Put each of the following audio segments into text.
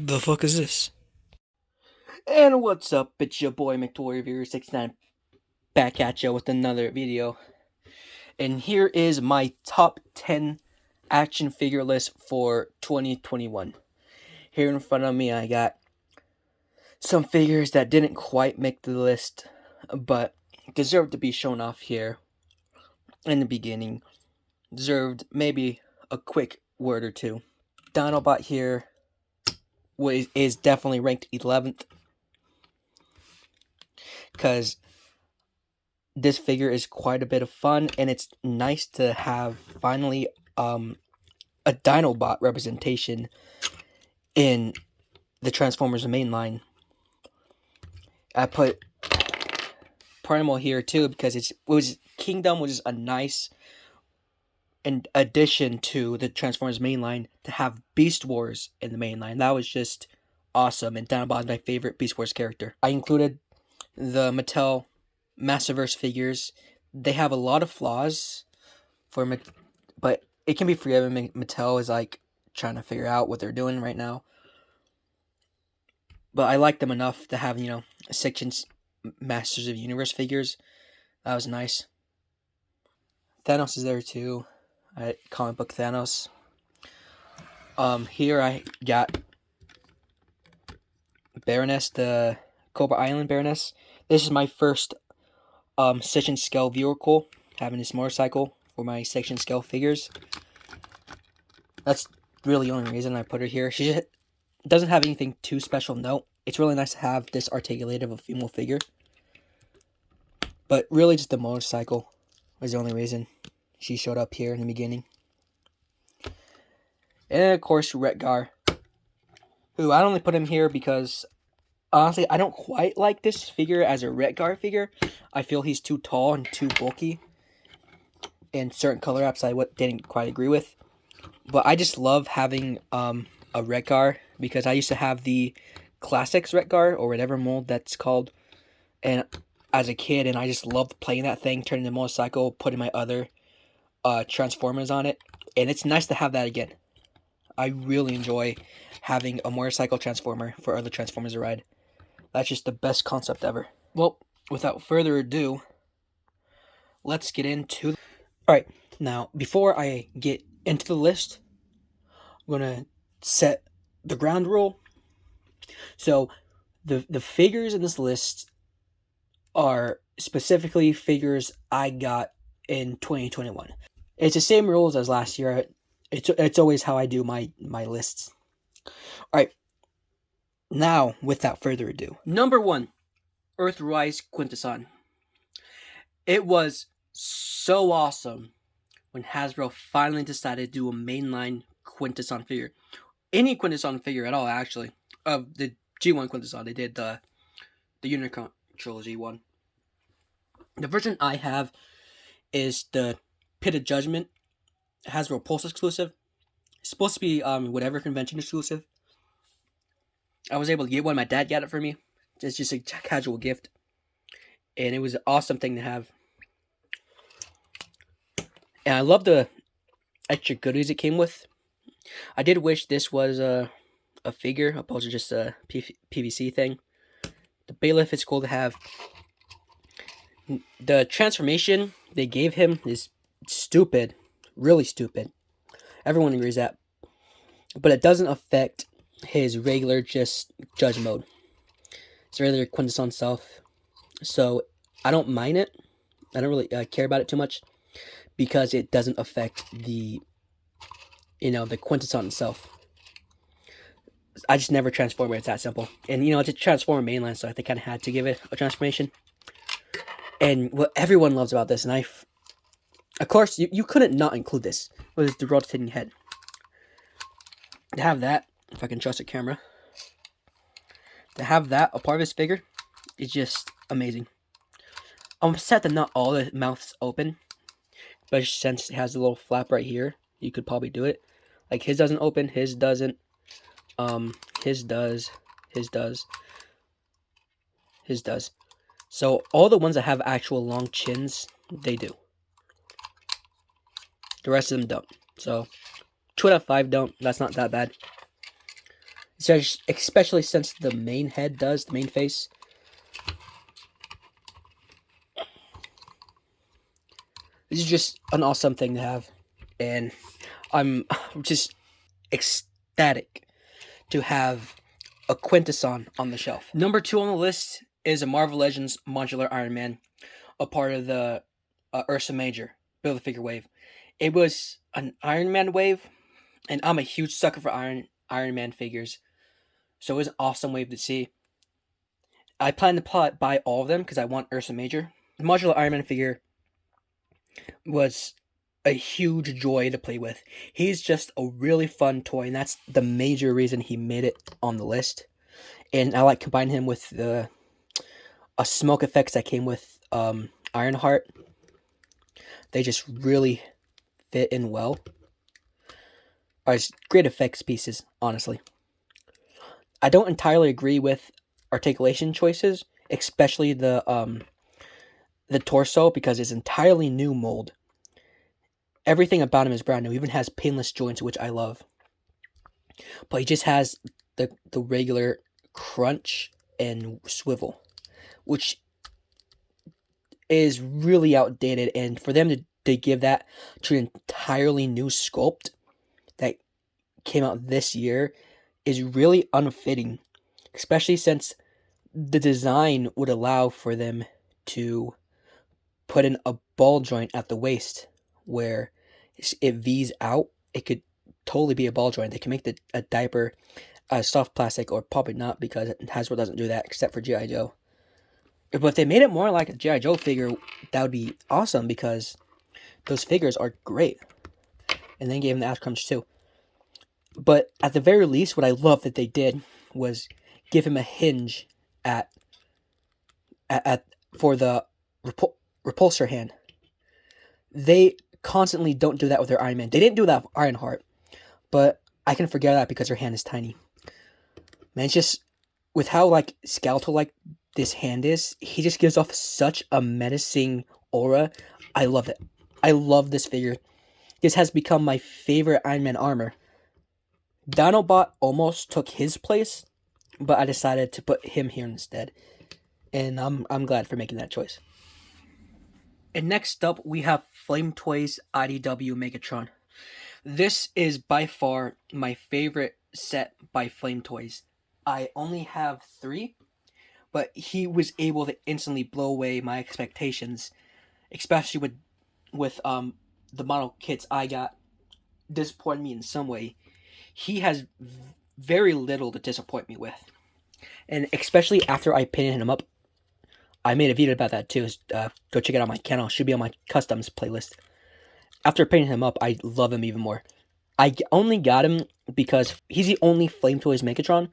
The fuck is this? And what's up, it's your boy McToyReviewer69 back at you with another video. And here is my top 10 action figure list for 2021. Here in front of me I got some figures that didn't quite make the list, but deserved to be shown off here in the beginning. Deserved maybe a quick word or two. Dinobot here is definitely ranked 11th. Because this figure is quite a bit of fun, and it's nice to have finally a Dinobot representation in the Transformers mainline. I put Primal here too because Kingdom was a nice addition to the Transformers mainline to have Beast Wars in the mainline. That was just awesome, and Dinobot is my favorite Beast Wars character. I included the Mattel Massiverse figures. They have a lot of flaws but it can be forgiven. Mattel is like trying to figure out what they're doing right now, but I like them enough to have, sections Masters of Universe figures. That was nice. Thanos is there too. Comic book Thanos. Here I got Baroness, the Cobra Island Baroness. This is my first section scale vehicle, having this motorcycle for my section scale figures. That's really the only reason I put her here. She just doesn't have anything too special note. It's really nice to have this articulated of a female figure, but really just the motorcycle was the only reason she showed up here in the beginning. And of course Retgar, who I only put him here because honestly, I don't quite like this figure as a Retgar figure. I feel he's too tall and too bulky. In certain color apps I didn't quite agree with. But I just love having a Retgar because I used to have the Classics Retgar, or whatever mold that's called, and as a kid, and I just loved playing that thing, turning the motorcycle, putting my other Transformers on it, and it's nice to have that again. I really enjoy having a motorcycle Transformer for other Transformers to ride. That's just the best concept ever. Well, without further ado, let's get into... Alright, now, before I get into the list, I'm going to set the ground rule. So, the figures in this list are specifically figures I got in 2021. It's the same rules as last year. It's always how I do my lists. Alright, now, without further ado. Number 1, Earthrise Quentesson. It was so awesome when Hasbro finally decided to do a mainline Quintesson figure. Any Quintesson figure at all, actually. Of the G1 Quintesson. They did the Unicorn Trilogy one. The version I have is the Pit of Judgment. Hasbro Pulse exclusive. It's supposed to be whatever convention exclusive. I was able to get one. My dad got it for me. It's just a casual gift. And it was an awesome thing to have. And I love the extra goodies it came with. I did wish this was a figure opposed to just a PVC thing. The bailiff is cool to have. The transformation they gave him is stupid. Really stupid. Everyone agrees that. But it doesn't affect his regular just judge mode. It's regular Quintesson self. So I don't mind it. I don't really care about it too much, because it doesn't affect the Quintesson itself. I just never transform it. It's that simple. And it's a Transformer mainline, so they kind of had to give it a transformation. And what everyone loves about this, and of course, you couldn't not include this, was the rotating head. To have that, if I can trust the camera, to have that a part of this figure is just amazing. I'm sad that not all the mouths open, but since it has a little flap right here, you could probably do it. Like his doesn't open, his doesn't. His does. So all the ones that have actual long chins, they do. The rest of them don't. So 2 out of 5 don't. That's not that bad. especially since the main head does, the main face. This is just an awesome thing to have, and I'm just ecstatic to have a Quintesson on the shelf. Number 2 on the list is a Marvel Legends Modular Iron Man, a part of the Ursa Major Build-A-Figure wave. It was an Iron Man wave, and I'm a huge sucker for Iron Man figures, so it was an awesome wave to see. I plan to buy all of them because I want Ursa Major. The Modular Iron Man figure was a huge joy to play with. He's just a really fun toy, and that's the major reason he made it on the list. And I like combining him with the smoke effects that came with Ironheart. They just really fit in well. It's great effects pieces, honestly. I don't entirely agree with articulation choices, especially the torso, because it's entirely new mold. Everything about him is brand new. He even has painless joints, which I love. But he just has the regular crunch and swivel, which is really outdated. And for them to give that to an entirely new sculpt that came out this year is really unfitting, especially since the design would allow for them to put in a ball joint at the waist where it V's out. It could totally be a ball joint. They can make a diaper soft plastic, or probably not, because Hasbro doesn't do that except for G.I. Joe. But if they made it more like a G.I. Joe figure, that would be awesome, because those figures are great. And then gave him the ass crunch too. But at the very least, what I love that they did was give him a hinge for the repulsor hand. They constantly don't do that with their Iron Man. They didn't do that with Ironheart, but I can forget that because her hand is tiny. Man, it's just, with how like skeletal like this hand is, he just gives off such a menacing aura. I love it. I love this figure. This has become my favorite Iron Man armor. Dinobot almost took his place, but I decided to put him here instead. And I'm glad for making that choice. And next up, we have Flame Toys IDW Megatron. This is by far my favorite set by Flame Toys. I only have 3, but he was able to instantly blow away my expectations, especially with the model kits I got disappointed me in some way. He has very little to disappoint me with. And especially after I painted him up, I made a video about that too. Go check it out on my channel. It should be on my customs playlist. After painting him up, I love him even more. I only got him because he's the only Flame Toys Megatron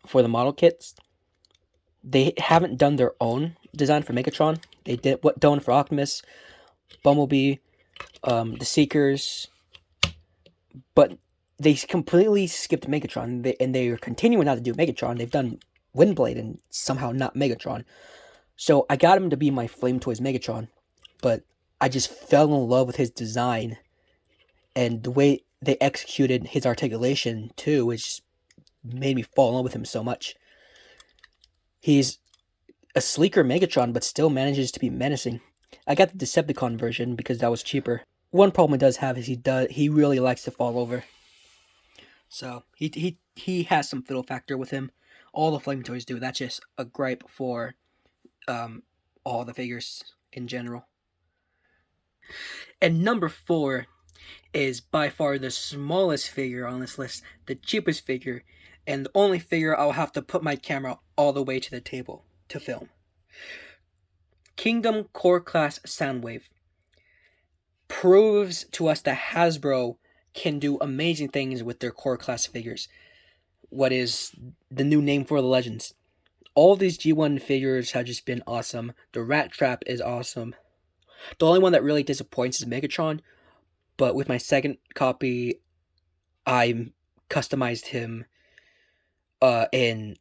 for the model kits. They haven't done their own design for Megatron. They did what done for Optimus, Bumblebee, the Seekers, but they completely skipped Megatron, and they are continuing not to do Megatron. They've done Windblade and somehow not Megatron. So I got him to be my Flame Toys Megatron, but I just fell in love with his design, and the way they executed his articulation too, which just made me fall in love with him so much. He's a sleeker Megatron, but still manages to be menacing. I got the Decepticon version because that was cheaper. One problem he does have is he really likes to fall over. So he has some fiddle factor with him. All the Flame Toys do. That's just a gripe for all the figures in general. And number 4 is by far the smallest figure on this list, the cheapest figure, and the only figure I'll have to put my camera all the way to the table to film. Kingdom Core Class Soundwave proves to us that Hasbro can do amazing things with their Core Class figures. What is the new name for the Legends? All these G1 figures have just been awesome. The Rat Trap is awesome. The only one that really disappoints is Megatron, but with my second copy, I customized him in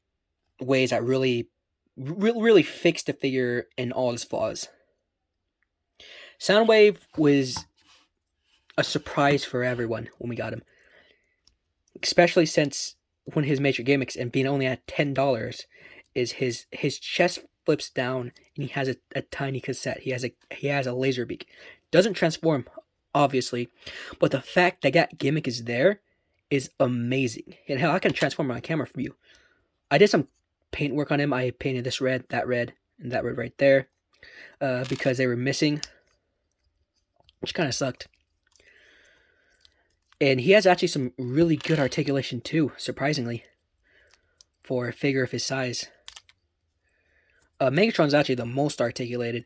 ways that really fixed the figure in all its flaws. Soundwave was a surprise for everyone when we got him, especially since one of his major gimmicks, and being only at $10, is his chest flips down and he has a tiny cassette. He has a laser beak. Doesn't transform, obviously, but the fact that gimmick is there is amazing. And hell, I can transform my camera from you. I did some paint work on him. I painted this red, and that red right there, because they were missing, which kind of sucked. And he has actually some really good articulation too, surprisingly, for a figure of his size. Megatron's actually the most articulated.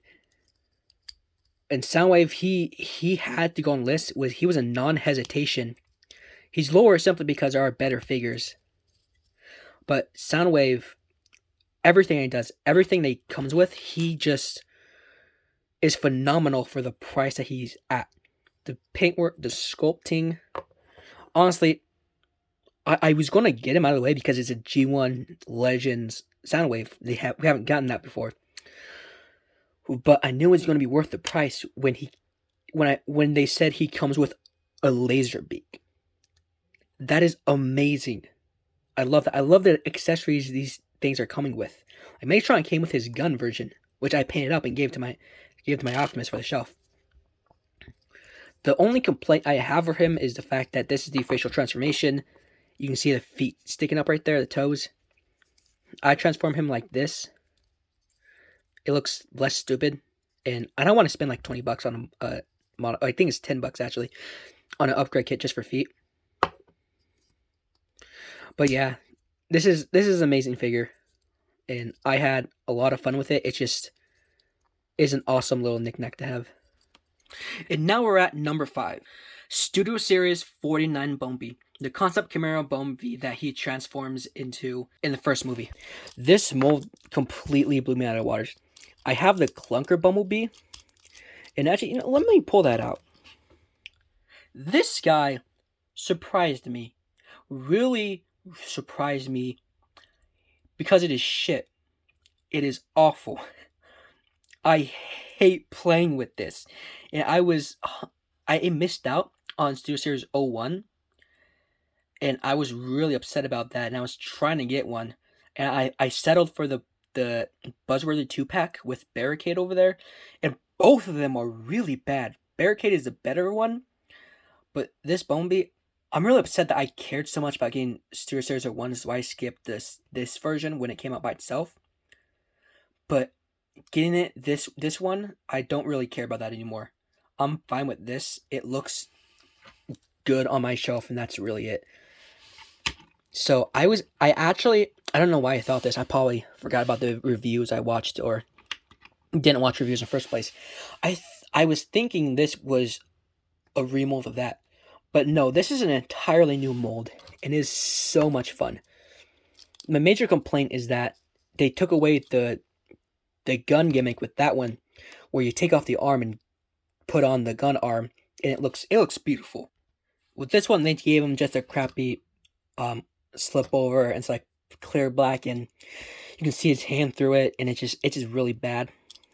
And Soundwave, he had to go on list. He was a non-hesitation. He's lower simply because there are better figures. But Soundwave, everything he does, everything that he comes with, he just is phenomenal for the price that he's at. The paintwork, the sculpting. Honestly, I was going to get him out of the way because it's a G1 Legends Soundwave. We haven't gotten that before. But I knew it was going to be worth the price when they said he comes with a laser beak. That is amazing. I love that. I love the accessories these things are coming with. Like Megatron came with his gun version, which I painted up and gave to my Optimus for the shelf. The only complaint I have for him is the fact that this is the official transformation. You can see the feet sticking up right there, the toes. I transform him like this. It looks less stupid, and I don't want to spend like $20 on a model. I think it's $10 actually on an upgrade kit just for feet. But yeah, this is an amazing figure, and I had a lot of fun with it. It just is an awesome little knickknack to have. And now we're at number 5, Studio Series 49 Bumblebee, the concept Camaro Bumblebee that he transforms into in the first movie. This mold completely blew me out of the waters. I have the Clunker Bumblebee, and actually, let me pull that out. This guy surprised me, really surprised me, because it is shit. It is awful. I hate playing with this, and I missed out on Studio Series 01, and I was really upset about that, and I was trying to get one, and I settled for the Buzzworthy 2-pack with Barricade over there, and both of them are really bad. Barricade is the better one, but this Bumblebee, I'm really upset that I cared so much about getting Studio Series 01, so I skipped this version when it came out by itself. But getting it this one, I don't really care about that anymore. I'm fine with this. It looks good on my shelf, and that's really it. So I don't know why I thought this. I probably forgot about the reviews I watched, or didn't watch reviews in the first place. I was thinking this was a remold of that. But no, this is an entirely new mold, and it is so much fun. My major complaint is that they took away the gun gimmick with that one, where you take off the arm and put on the gun arm, and it looks beautiful. With this one, they gave him just a crappy slip over, and it's like clear black, and you can see his hand through it, and it's just really bad.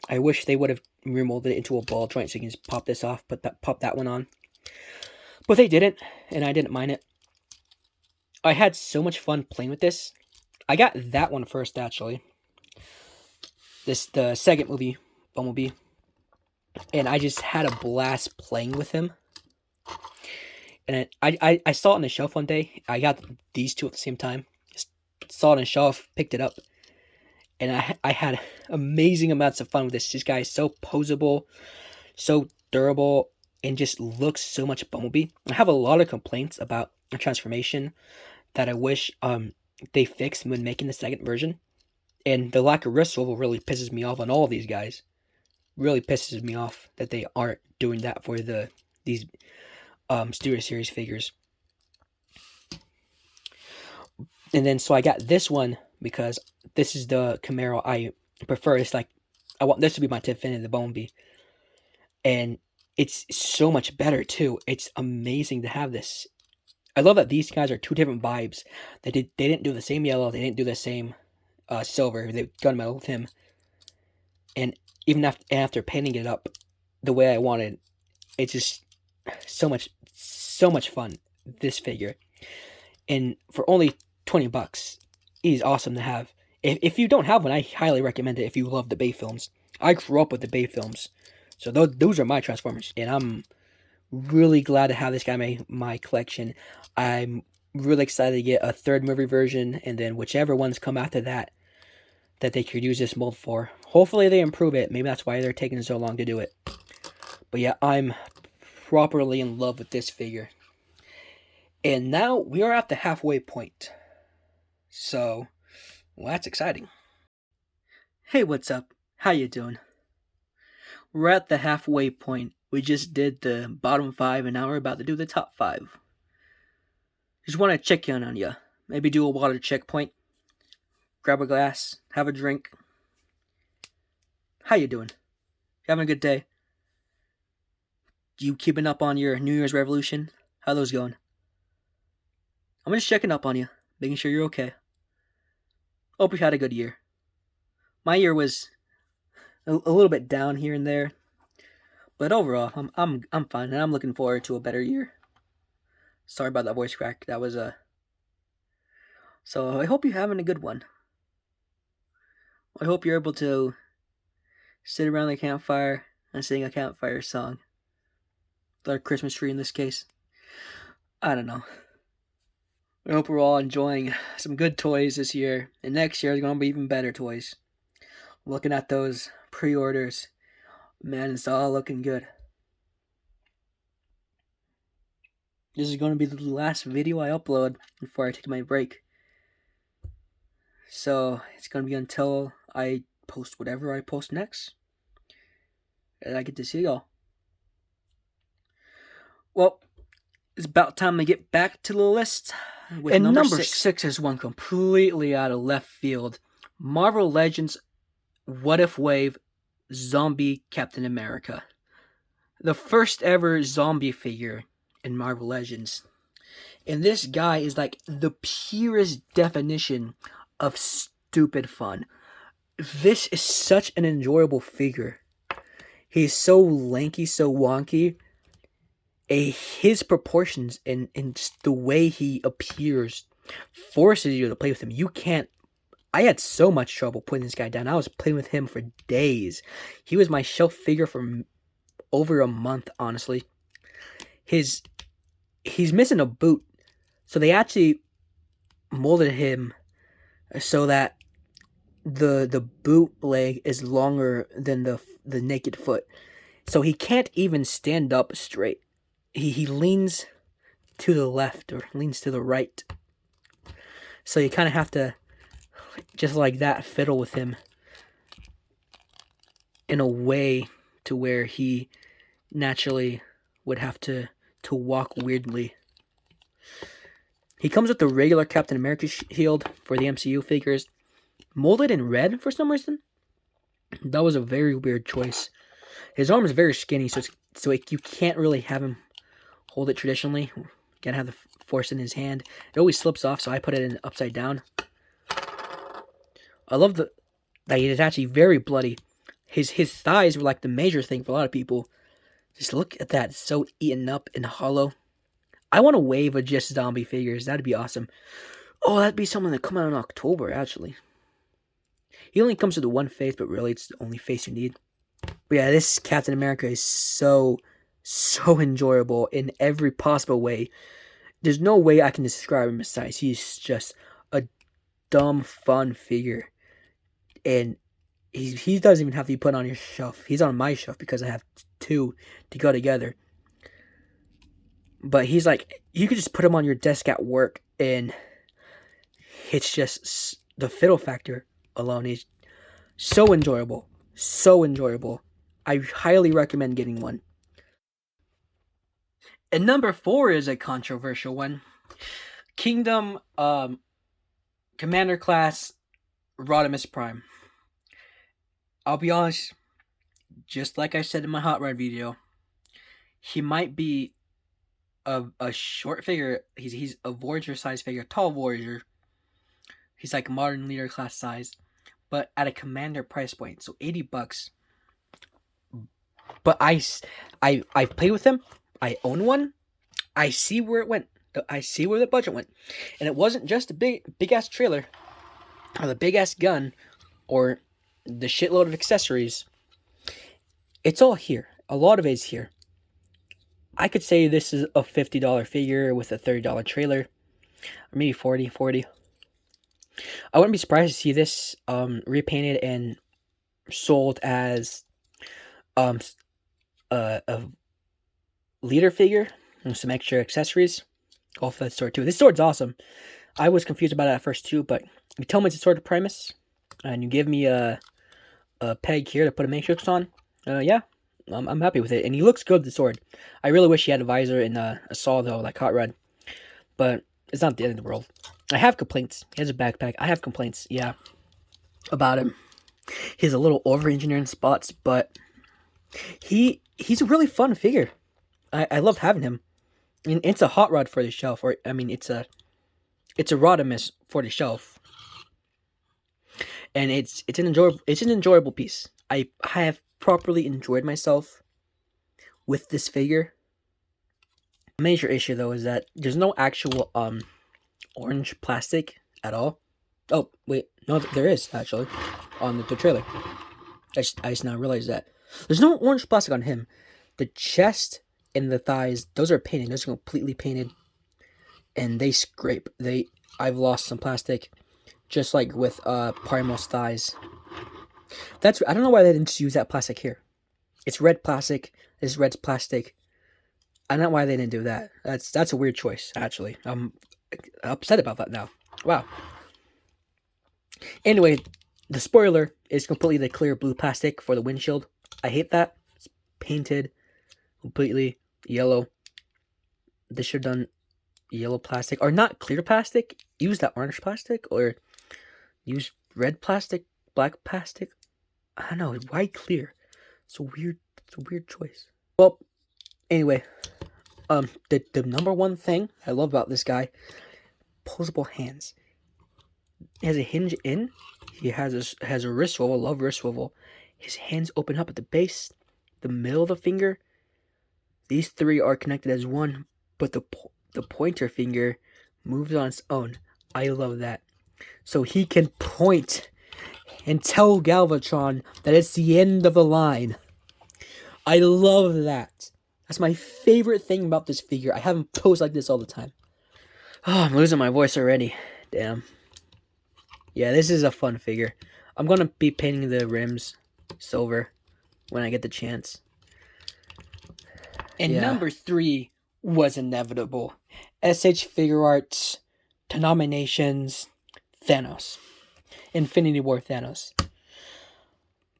I wish they would have remolded it into a ball joint so you can just pop this off, pop that one on. But they didn't, and I didn't mind it. I had so much fun playing with this. I got that one first, actually. The second movie, Bumblebee. And I just had a blast playing with him. And I saw it on the shelf one day. I got these two at the same time. Just saw it on the shelf, picked it up. And I had amazing amounts of fun with this. This guy is so posable, so durable, and just looks so much Bumblebee. I have a lot of complaints about the transformation that I wish they fixed when making the second version. And the lack of wrist swivel really pisses me off on all of these guys. Really pisses me off that they aren't doing that for these Studio Series figures. And then so I got this one because this is the Camaro I prefer. It's like, I want this to be my definitive Bumblebee. And it's so much better too. It's amazing to have this. I love that these guys are two different vibes. They didn't do the same yellow. They didn't do the same silver. They gunmetal with him. And even after painting it up the way I wanted, it's just so much fun, this figure. And for only 20 bucks. He's awesome to have. If you don't have one, I highly recommend it if you love the Bay films. I grew up with the Bay films. So those are my Transformers. And I'm really glad to have this guy in my collection. I'm really excited to get a third movie version. And then whichever ones come after that they could use this mold for. Hopefully they improve it. Maybe that's why they're taking so long to do it. But yeah, I'm properly in love with this figure. And now we are at the halfway point. So, well, that's exciting. Hey, what's up? How you doing? We're at the halfway point. We just did the bottom 5 and now we're about to do the top 5. Just want to check in on you. Maybe do a water checkpoint. Grab a glass. Have a drink. How you doing? You having a good day? You keeping up on your New Year's revolution? How those going? I'm just checking up on you. Making sure you're okay. Hope you had a good year. My year was a little bit down here and there, but overall, I'm fine, and I'm looking forward to a better year. Sorry about that voice crack. That was So I hope you're having a good one. I hope you're able to sit around the campfire and sing a campfire song. Our Christmas tree in this case. I don't know. I hope we're all enjoying some good toys this year, and next year is going to be even better toys. Looking at those pre-orders, man, it's all looking good. This is going to be the last video I upload before I take my break. So, it's going to be until I post whatever I post next. And I get to see y'all. Well, it's about time to get back to the list. And number 6 is one completely out of left field. Marvel Legends What If Wave Zombie Captain America. The first ever zombie figure in Marvel Legends. And this guy is like the purest definition of stupid fun. This is such an enjoyable figure. He's so lanky, so wonky. His proportions and just the way he appears forces you to play with him. You can't. I had so much trouble putting this guy down. I was playing with him for days. He was my shelf figure for over a month, honestly. He's missing a boot. So they actually molded him so that the boot leg is longer than the naked foot. So he can't even stand up straight. He leans to the left or leans to the right. So you kind of have to, just like that, fiddle with him in a way to where he naturally would have to walk weirdly. He comes with the regular Captain America shield for the MCU figures, molded in red for some reason. That was a very weird choice. His arm is very skinny, so you can't really have him hold it traditionally. You gotta have the force in his hand. It always slips off, so I put it in upside down. I love that it is actually very bloody. His thighs were like the major thing for a lot of people. Just look at that, it's so eaten up and hollow. I want a wave of just zombie figures. That'd be awesome. Oh, that'd be something that come out in October, actually. He only comes with the one face, but really it's the only face you need. But yeah, this Captain America is so enjoyable in every possible way. There's no way I can describe him besides he's just a dumb, fun figure. And he doesn't even have to be put on your shelf. He's on my shelf because I have two to go together. But he's like, you could just put him on your desk at work and it's just the fiddle factor alone is so enjoyable. So enjoyable. I highly recommend getting one. And number 4 is a controversial one. Kingdom Comanderclass Rodimus Prime. I'll be honest, just like I said in my Hot Rod video, he might be a short figure. He's a Voyager size figure, tall Voyager. He's like modern leader class size, but at a Commander price point, so $80. But I've played with him. I own one. I see where it went. I see where the budget went. And it wasn't just a big ass trailer, or the big ass gun, or the shitload of accessories. It's all here. A lot of it is here. I could say this is a $50 figure with a $30 trailer, or maybe $40. I wouldn't be surprised to see this repainted and sold as a leader figure and some extra accessories. Go for that sword too. This sword's awesome. I was confused about it at first too, but you tell me it's a sword of Primus, and you give me a peg here to put a matrix on. Yeah, I'm happy with it, and he looks good. The sword. I really wish he had a visor and a saw though, like Hot Rod, but it's not the end of the world. I have complaints. He has a backpack. I have complaints. Yeah, about him. He's a little over-engineered in spots, but he's a really fun figure. I love having him. And it's a Hot Rod for the shelf, or I mean, it's a Rodimus for the shelf, and it's an enjoyable piece. I have properly enjoyed myself with this figure. The major issue though is that there's no actual orange plastic at all. Oh wait, no, there is actually on the trailer. I just now realized that there's no orange plastic on him. The chest and the thighs, those are painted. Those are completely painted, and they scrape. I've lost some plastic, just like with Primus thighs. I don't know why they didn't just use that plastic here. It's red plastic. This red's plastic. I don't know why they didn't do that. That's a weird choice, actually. I'm upset about that now. Wow. Anyway, the spoiler is completely the clear blue plastic for the windshield. I hate that. It's painted completely yellow. They should have done yellow plastic, or not clear plastic. Use that orange plastic, or use red plastic, black plastic. I don't know. Why clear? It's a weird choice. Well, anyway, the number one thing I love about this guy, posable hands. He has a hinge in. He has a wrist swivel. Love wrist swivel. His hands open up at the base, the middle of the finger. These three are connected as one, but the pointer finger moves on its own. I love that. So he can point and tell Galvatron that it's the end of the line. I love that. That's my favorite thing about this figure. I have him pose like this all the time. Oh, I'm losing my voice already. Damn. Yeah, this is a fun figure. I'm going to be painting the rims silver when I get the chance. And number 3 was inevitable. SH Figuarts Thanos. Infinity War Thanos.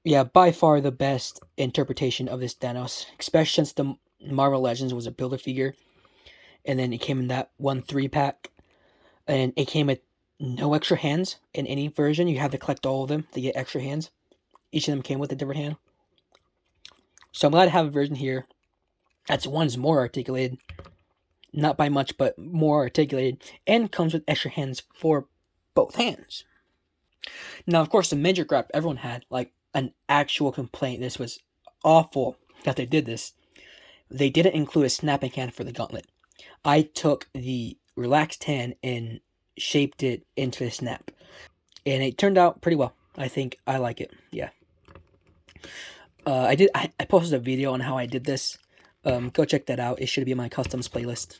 Yeah, by far the best interpretation of this Thanos, especially since the Marvel Legends was a builder figure, and then it came in that 1-3 pack, and it came with no extra hands in any version. You have to collect all of them to get extra hands. Each of them came with a different hand. So I'm glad to have a version here that's one's more articulated, not by much, but more articulated, and comes with extra hands for both hands. Now, of course, the major gripe everyone had, like an actual complaint, this was awful that they did this. They didn't include a snapping hand for the gauntlet. I took the relaxed hand and shaped it into a snap, and it turned out pretty well. I think I like it. Yeah. I posted a video on how I did this. Go check that out. It should be in my customs playlist.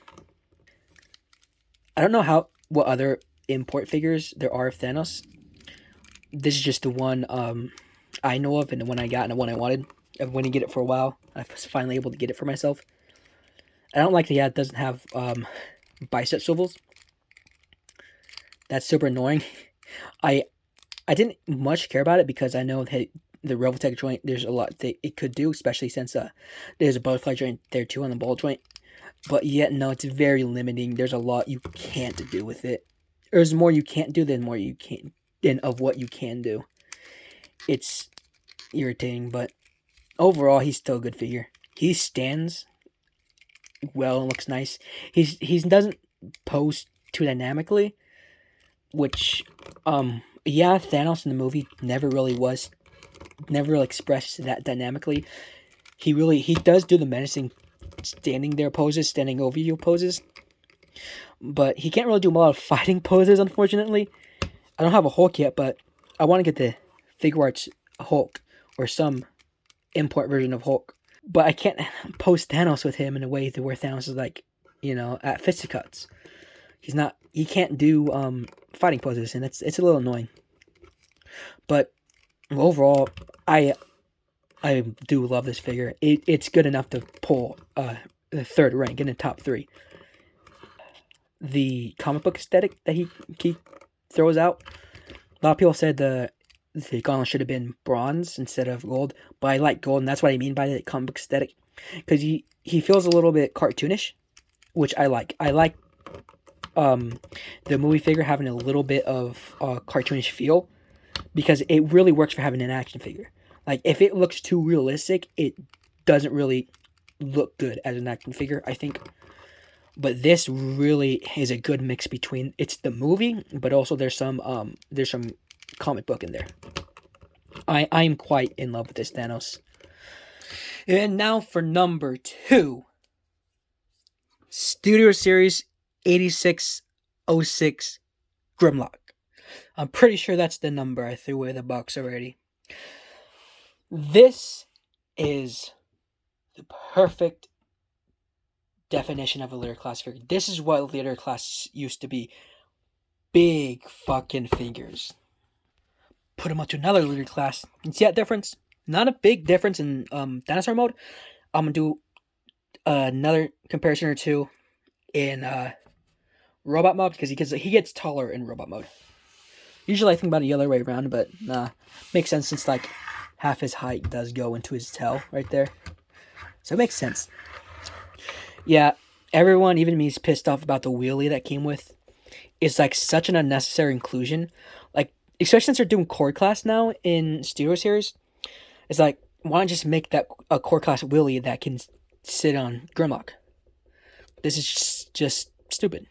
I don't know what other import figures there are of Thanos. This is just the one I know of, and the one I got, and the one I wanted. I've been wanting to get it for a while. I was finally able to get it for myself. I don't like that it doesn't have bicep swivels. That's super annoying. I didn't much care about it because I know that the Revoltech joint, there's a lot that it could do, especially since there's a butterfly joint there too on the ball joint. But yet, no, it's very limiting. There's a lot you can't do with it. There's more you can't do than what you can do. It's irritating, but overall, he's still a good figure. He stands well and looks nice. He doesn't pose too dynamically, which, yeah, Thanos in the movie never really expressed that dynamically. He does do the menacing standing there poses, standing over you poses, But he can't really do a lot of fighting poses, unfortunately. I don't have a Hulk yet, but I want to get the Figuarts Hulk or some import version of Hulk. But I can't post Thanos with him in a way to where Thanos is like, at fisticuffs. He can't do fighting poses, and it's a little annoying. But overall, I do love this figure. It's good enough to pull the third rank in the top 3. The comic book aesthetic that he throws out. A lot of people said the gauntlet should have been bronze instead of gold, but I like gold, and that's what I mean by the comic book aesthetic, because he feels a little bit cartoonish, which I like. I like the movie figure having a little bit of cartoonish feel, because it really works for having an action figure. Like, if it looks too realistic, it doesn't really look good as an action figure, I think. But this really is a good mix between it's the movie, but also there's some comic book in there. I'm quite in love with this Thanos. And now for number 2. Studio Series 8606 Grimlock. I'm pretty sure that's the number. I threw away the box already. This is the perfect definition of a leader class figure. This is what leader class used to be. Big fucking figures. Put them up to another leader class. You see that difference? Not a big difference in dinosaur mode. I'm gonna do another comparison or two in robot mode, because he gets taller in robot mode. Usually I think about it the other way around, but nah, makes sense since like half his height does go into his tail right there, so it makes sense. Yeah, everyone, even me, is pissed off about the wheelie that came with. It's like such an unnecessary inclusion, like especially since they're doing core class now in Studio Series. It's like, why not just make that a core class wheelie that can sit on Grimlock? This is just stupid.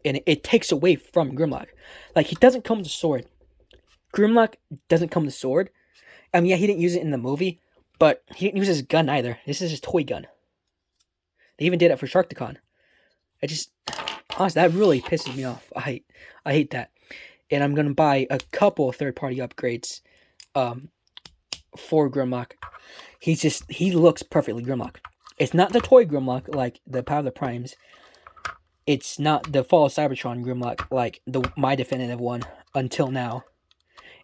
And it takes away from Grimlock. Like, he doesn't come with a sword. Grimlock doesn't come with a sword. I mean, yeah, he didn't use it in the movie, but he didn't use his gun either. This is his toy gun. They even did it for Sharkticon. Honestly, that really pisses me off. I hate that. And I'm going to buy a couple third-party upgrades for Grimlock. He looks perfectly Grimlock. It's not the toy Grimlock like the Power of the Primes. It's not the Fall of Cybertron Grimlock like my definitive one until now.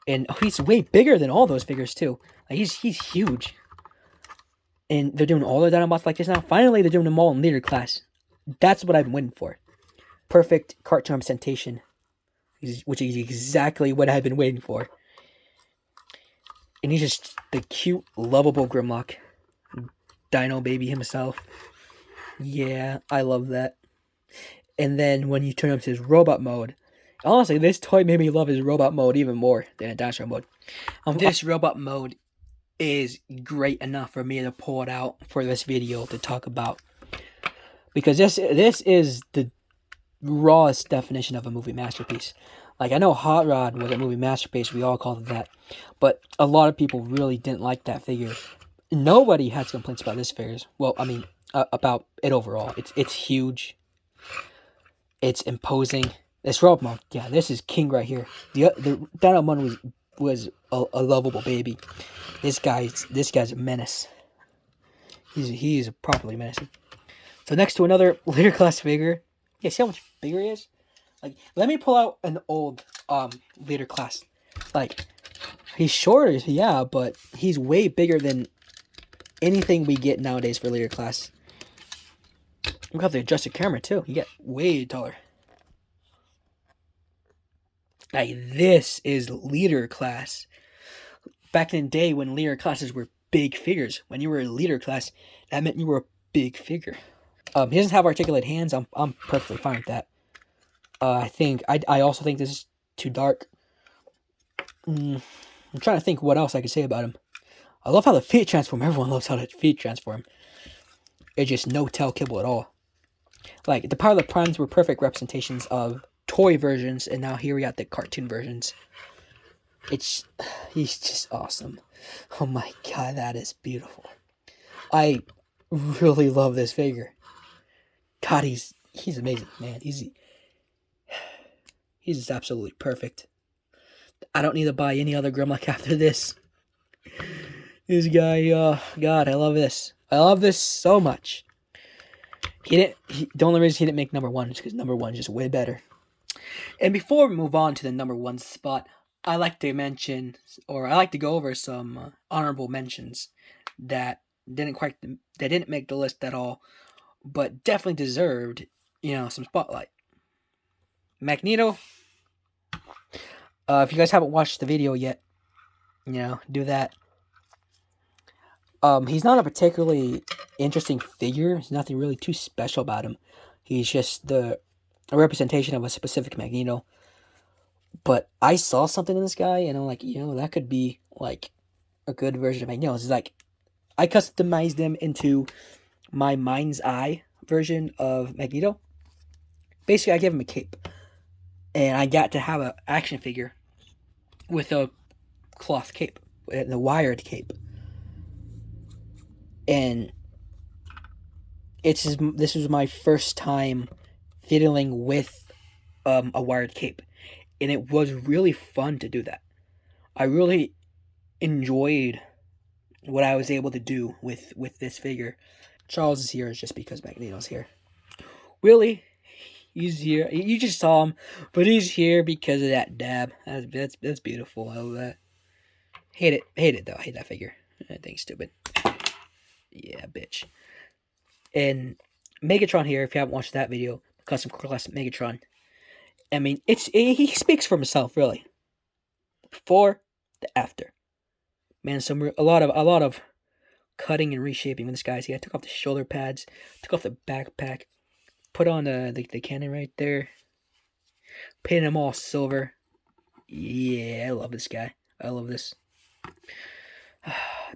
And he's way bigger than all those figures too. Like, he's huge. And they're doing all the Dinobots like this now. Finally, they're doing them all in leader class. That's what I've been waiting for. Perfect cartoon representation, which is exactly what I've been waiting for. And he's just the cute, lovable Grimlock. Dino baby himself. Yeah, I love that. And then when you turn up to his robot mode, honestly, this toy made me love his robot mode even more than a dinosaur mode. This robot mode is great enough for me to pull it out for this video to talk about, because this is the rawest definition of a movie masterpiece. Like, I know Hot Rod was a movie masterpiece, we all called it that, but a lot of people really didn't like that figure. Nobody has complaints about this figure. Well, I mean, about it overall. It's huge. It's imposing. This robot mode, yeah, this is king right here. The Dino mode was a lovable baby. This guy's a menace. He's properly menacing. So next to another leader class figure. Yeah, see how much bigger he is? Like, let me pull out an old leader class. Like, he's shorter, yeah, but he's way bigger than anything we get nowadays for leader class. Look how they adjust the camera too. You get way taller. Like, this is leader class. Back in the day when leader classes were big figures, when you were a leader class, that meant you were a big figure. He doesn't have articulated hands. I'm perfectly fine with that. I also think this is too dark. I'm trying to think what else I could say about him. I love how the feet transform. Everyone loves how the feet transform. It's just no tell kibble at all. Like, the Power of the Primes were perfect representations of toy versions, and now here we got the cartoon versions. He's just awesome. Oh my god, that is beautiful. I really love this figure. God, he's He's amazing, man. He's just absolutely perfect. I don't need to buy any other Grimlock after this. This guy, God, I love this. I love this so much. The only reason he didn't make number 1 is because number 1 is just way better. And before we move on to the number 1 spot, I like to mention, or I like to go over some honorable mentions that didn't make the list at all, but definitely deserved, some spotlight. Magneto. If you guys haven't watched the video yet, do that. He's not a particularly interesting figure. There's nothing really too special about him. He's just a representation of a specific Magneto. But I saw something in this guy, and I'm like, that could be, like, a good version of Magneto. It's like, I customized him into my mind's eye version of Magneto. Basically, I gave him a cape. And I got to have an action figure with a cloth cape, the wired cape. And this was my first time fiddling with a wired cape, and it was really fun to do that. I really enjoyed what I was able to do with this figure. Charles is here just because Magneto's here. Really, he's here. You just saw him, but he's here because of that dab. That's beautiful. I love that. Hate it though. Hate that figure. I think it's stupid. Yeah, bitch. And Megatron here, if you haven't watched that video, custom class Megatron. I mean, he speaks for himself, really. Before, the after. Man, a lot of cutting and reshaping with this guy. See, I took off the shoulder pads, took off the backpack, put on the cannon right there, painted him all silver. Yeah, I love this guy. I love this.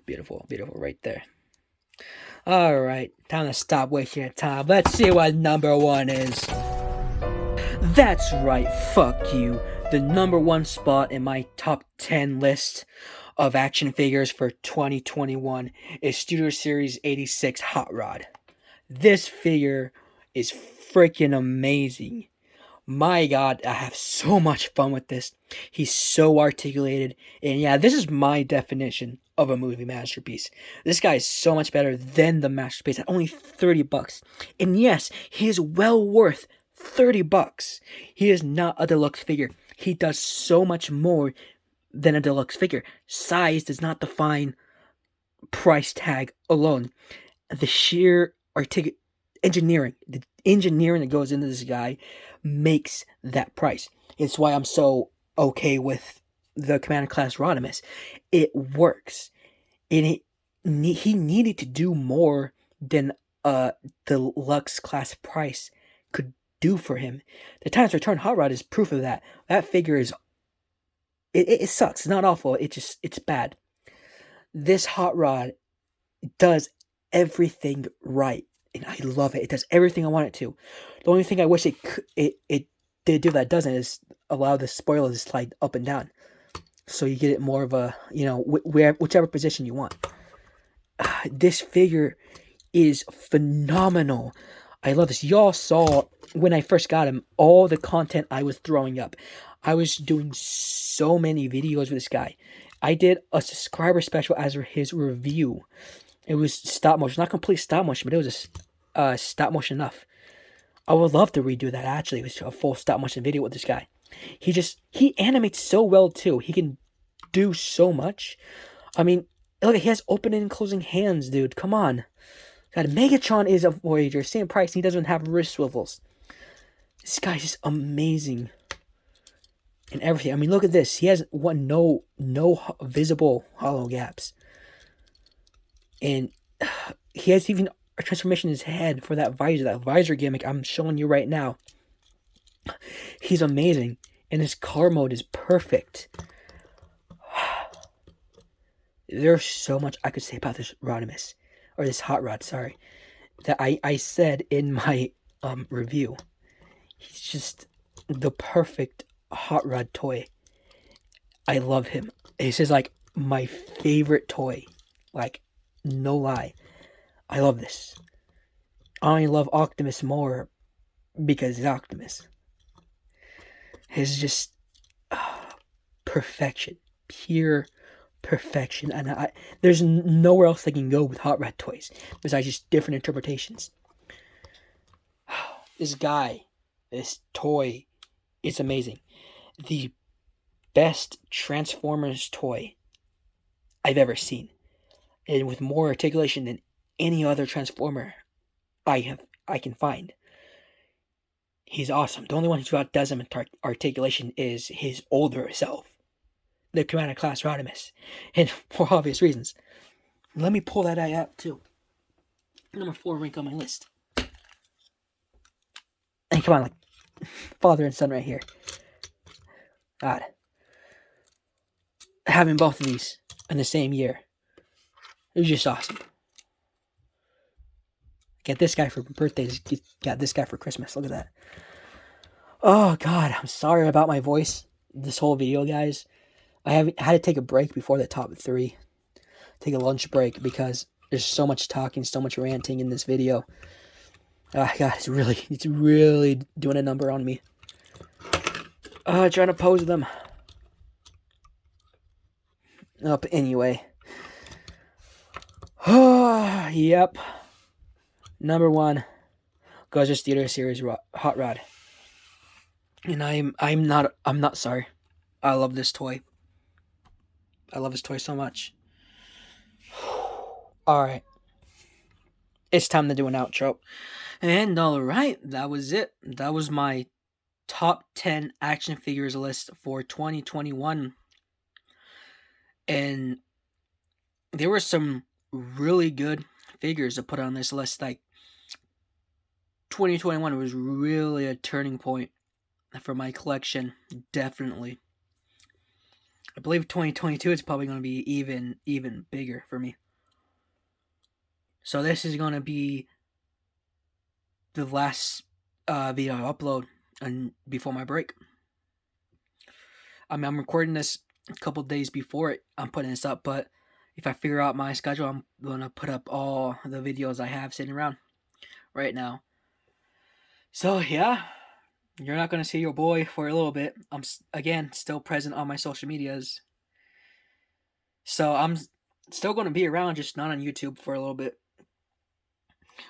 Beautiful, beautiful right there. Alright, time to stop wasting your time. Let's see what number 1 is. That's right, fuck you. The number 1 spot in my top 10 list of action figures for 2021 is Studio Series 86 Hot Rod. This figure is freaking amazing. My God, I have so much fun with this. He's so articulated. And yeah, this is my definition of a movie masterpiece. This guy is so much better than the masterpiece at only $30. And yes, he is well worth $30. He is not a deluxe figure. He does so much more than a deluxe figure. Size does not define price tag alone. The sheer engineering that goes into this guy makes that price. It's why I'm so okay with the Comanderclass Rodimus. It works. And he needed to do more than the deluxe class price could do for him. The Titan's Return Hot Rod is proof of that. That figure is... It sucks. It's not awful. It's bad. This Hot Rod does everything right. And I love it. It does everything I want it to. The only thing I wish it did do that doesn't is allow the spoiler to slide up and down. So you get it more of a, whichever position you want. This figure is phenomenal. I love this. Y'all saw when I first got him, all the content I was throwing up. I was doing so many videos with this guy. I did a subscriber special as his review. It was stop motion. Not complete stop motion, but it was a stop motion enough. I would love to redo that, actually. It was a full stop motion video with this guy. He animates so well, too. He can do so much. I mean, look, he has opening and closing hands, dude. Come on. God, Megatron is a Voyager. Same price. He doesn't have wrist swivels. This guy's just amazing. And everything. I mean, look at this. He has no visible hollow gaps. And he has even a transformation in his head for that visor gimmick I'm showing you right now. He's amazing. And his car mode is perfect. There's so much I could say about this Rodimus. Or this Hot Rod, sorry. That I said in my review. He's just the perfect Hot Rod toy. I love him. This is like my favorite toy. Like, no lie. I love this. I love Optimus more because Optimus is just perfection, pure perfection, and there's nowhere else they can go with Hot Rod toys besides just different interpretations. This toy, it's amazing. The best Transformers toy I've ever seen, and with more articulation than any other Transformer I can find. He's awesome. The only one who's outdoes him in articulation is his older self, the Comanderclass Rodimus, and for obvious reasons. Let me pull that out too. Number 4 rank on my list. And come on, like father and son right here. God, having both of these in the same year, it was just awesome. Get this guy for birthdays. Got this guy for Christmas. Look at that. Oh God, I'm sorry about my voice. This whole video, guys. I had to take a break before the top 3. Take a lunch break because there's so much talking, so much ranting in this video. Oh God, it's really doing a number on me. Trying to pose them. Up anyway. Oh, yep. Number 1, Goes Theater Series Hot Rod. And I'm not sorry. I love this toy. I love this toy so much. Alright. It's time to do an outro. And alright, that was it. That was my top 10 action figures list for 2021. And there were some really good figures to put on this list. Like 2021 was really a turning point for my collection, definitely. I believe 2022 is probably going to be even bigger for me. So this is going to be the last video I upload before my break. I mean, I'm recording this a couple days before I'm putting this up, but if I figure out my schedule, I'm going to put up all the videos I have sitting around right now. So yeah, you're not going to see your boy for a little bit. I'm, again, still present on my social medias. So I'm still going to be around, just not on YouTube for a little bit.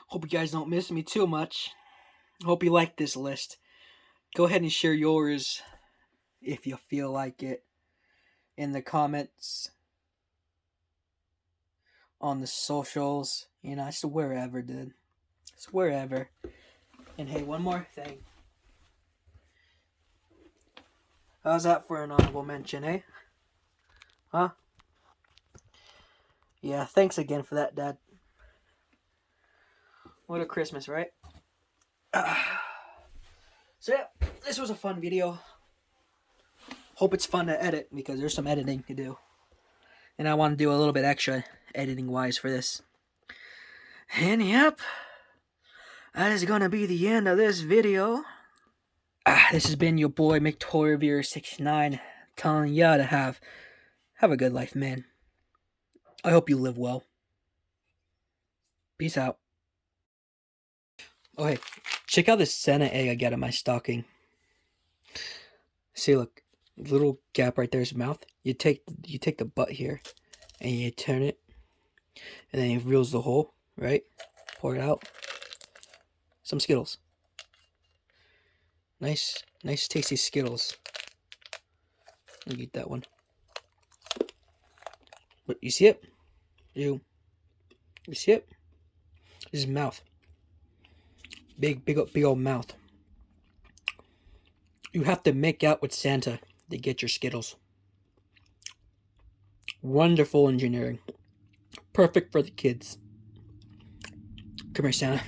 Hope you guys don't miss me too much. Hope you like this list. Go ahead and share yours if you feel like it in the comments, on the socials, just wherever, dude. Just wherever. And hey, one more thing. How's that for an honorable mention, eh? Huh? Yeah, thanks again for that, Dad. What a Christmas, right? So yeah, this was a fun video. Hope it's fun to edit because there's some editing to do. And I want to do a little bit extra editing-wise for this. And yep, that is going to be the end of this video. This has been your boy McToyReviewer69 telling ya to have a good life, man. I hope you live well. Peace out. Oh, hey, check out this Santa egg I got in my stocking. See, look, little gap right there is mouth. You take the butt here, and you turn it, and then it reveals the hole, right? Pour it out. Some Skittles. Nice, tasty Skittles. I'll eat that one. But you see it? You see it? This is mouth. Big old mouth. You have to make out with Santa to get your Skittles. Wonderful engineering. Perfect for the kids. Come here, Santa.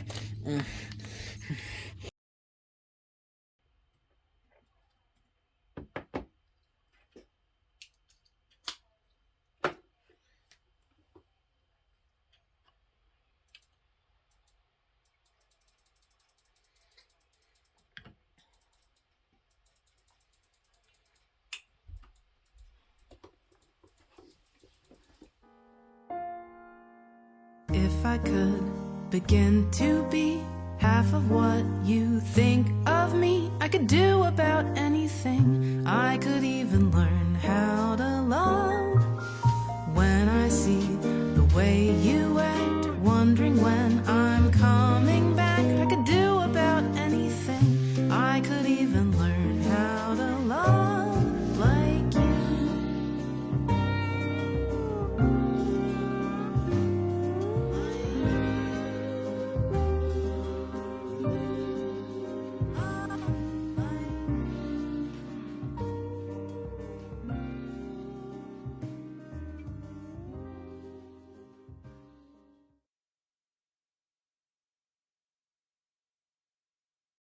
If I could begin to be half of what you think of me. I could do about anything. I could even learn